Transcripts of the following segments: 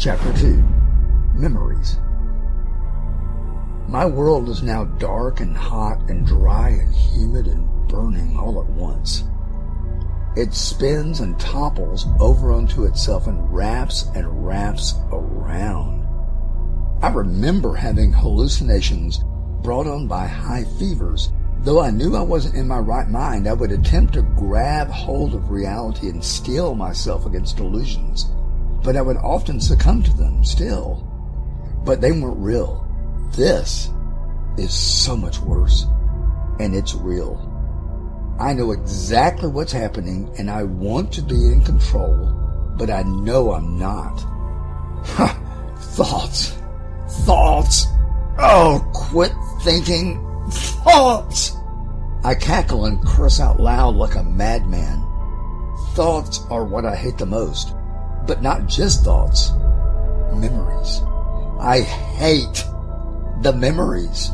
Chapter 2. Memories. My world is now dark and hot and dry and humid and burning all at once. It spins and topples over onto itself and wraps around. I remember having hallucinations brought on by high fevers. Though I knew I wasn't in my right mind, I would attempt to grab hold of reality and steel myself against delusions. But I would often succumb to them still. But they weren't real. This is so much worse. And it's real. I know exactly what's happening and I want to be in control, but I know I'm not. Thoughts. Oh, quit thinking. Thoughts. I cackle and curse out loud like a madman. Thoughts are what I hate the most. But not just thoughts. Memories. I hate the memories.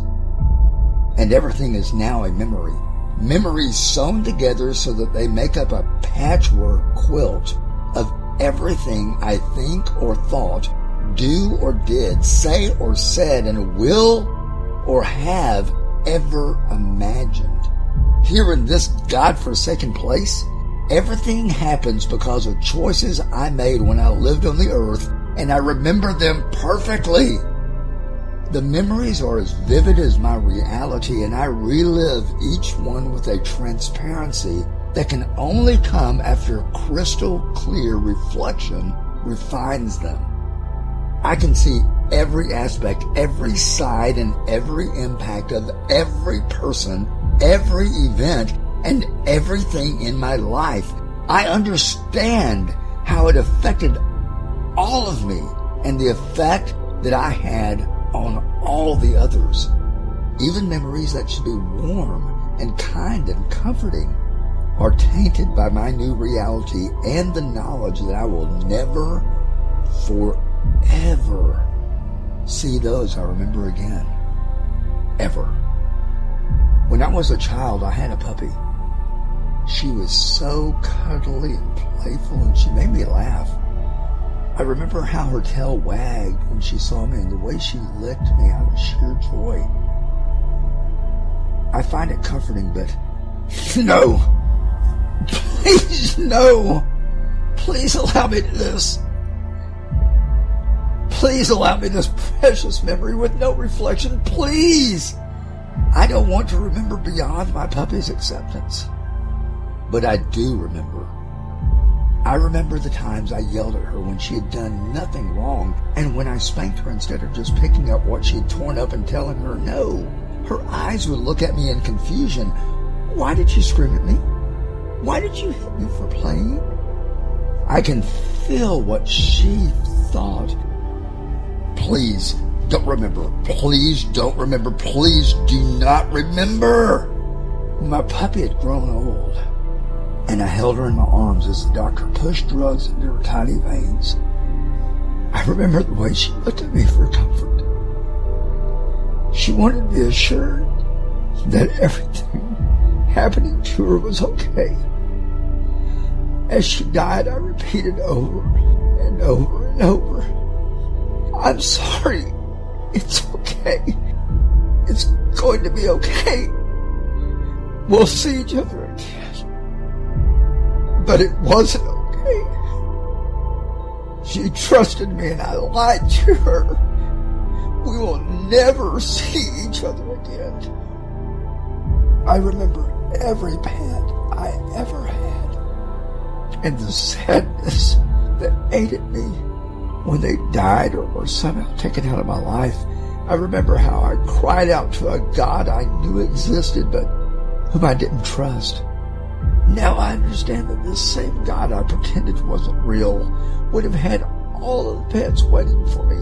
And everything is now a memory. Memories sewn together so that they make up a patchwork quilt of everything I think or thought, do or did, say or said, and will or have ever imagined. Here in this godforsaken place, everything happens because of choices I made when I lived on the earth, and I remember them perfectly. The memories are as vivid as my reality, and I relive each one with a transparency that can only come after crystal clear reflection refines them. I can see every aspect, every side, and every impact of every person, every event, and everything in my life. I understand how it affected all of me and the effect that I had on all the others. Even memories that should be warm and kind and comforting are tainted by my new reality and the knowledge that I will never, forever see those I remember again. Ever. When I was a child, I had a puppy. She was so cuddly and playful, and she made me laugh. I remember how her tail wagged when she saw me and the way she licked me out of sheer joy. I find it comforting, but no! Please, no! Please allow me this. Please allow me this precious memory with no reflection, please! I don't want to remember beyond my puppy's acceptance. But I do remember. I remember the times I yelled at her when she had done nothing wrong, and when I spanked her instead of just picking up what she had torn up and telling her no. Her eyes would look at me in confusion. Why did you scream at me? Why did you hit me for playing? I can feel what she thought. Please don't remember. Please don't remember. Please do not remember. My puppy had grown old, and I held her in my arms as the doctor pushed drugs into her tiny veins. I remember the way she looked at me for comfort. She wanted to be assured that everything happening to her was okay. As she died, I repeated over and over and over, I'm sorry. It's okay. It's going to be okay. We'll see each other again. But it wasn't okay. She trusted me and I lied to her. We will never see each other again. I remember every pet I ever had and the sadness that ate at me when they died or were somehow taken out of my life. I remember how I cried out to a God I knew existed but whom I didn't trust. Now I understand that this same God I pretended wasn't real would have had all of the pets waiting for me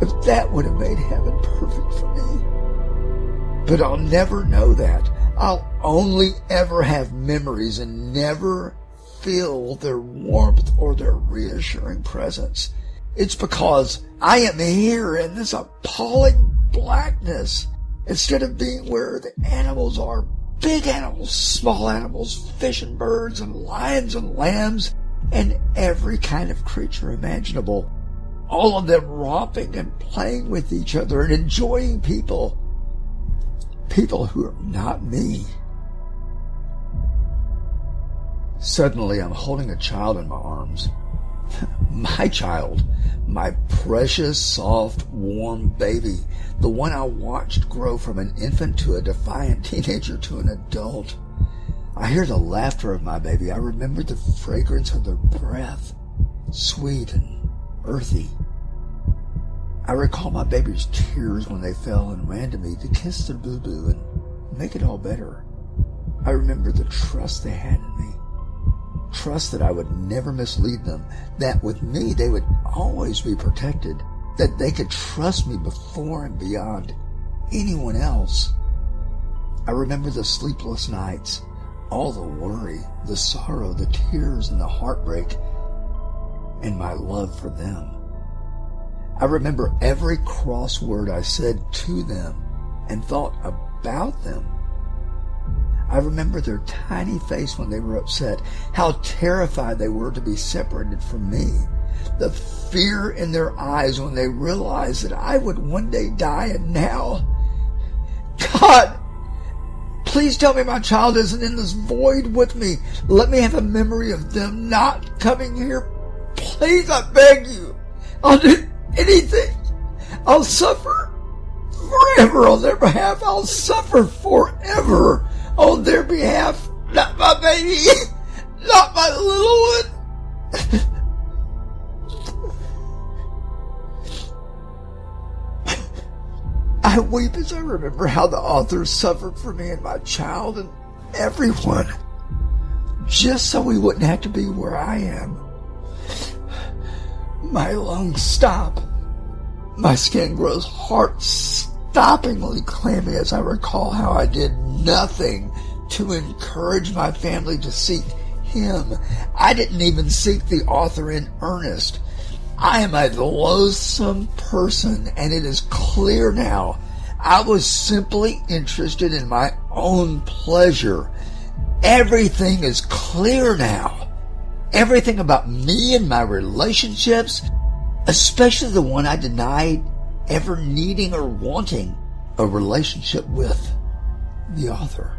if that would have made heaven perfect for me. But I'll never know that. I'll only ever have memories and never feel their warmth or their reassuring presence. It's because I am here in this appalling blackness instead of being where the animals are. Big animals, small animals, fish and birds and lions and lambs and every kind of creature imaginable. all of them romping and playing with each other and enjoying people who are not me. Suddenly, I'm holding a child in my arms. My child, my precious, soft, warm baby, the one I watched grow from an infant to a defiant teenager to an adult. I hear the laughter of my baby. I remember the fragrance of their breath, sweet and earthy. I recall my baby's tears when they fell and ran to me to kiss their boo-boo and make it all better. I remember the trust they had in me. Trust that I would never mislead them, that with me they would always be protected, that they could trust me before and beyond anyone else. I remember the sleepless nights, all the worry, the sorrow, the tears, and the heartbreak, and my love for them. I remember every cross word I said to them and thought about them. I remember their tiny face when they were upset, how terrified they were to be separated from me, the fear in their eyes when they realized that I would one day die, and now, God, please tell me my child isn't in this void with me. Let me have a memory of them not coming here. Please, I beg you. I'll do anything. I'll suffer forever on their behalf. I'll suffer forever on their behalf. Not my baby. Not my little one. I weep as I remember how the authors suffered for me and my child and everyone, just so we wouldn't have to be where I am. My lungs stop. My skin grows heart-stoppingly clammy as I recall how I did nothing to encourage my family to seek him. I didn't even seek the author in earnest. I am a loathsome person, and it is clear now. I was simply interested in my own pleasure. Everything is clear now. Everything about me and my relationships, especially the one I denied ever needing or wanting a relationship with the author.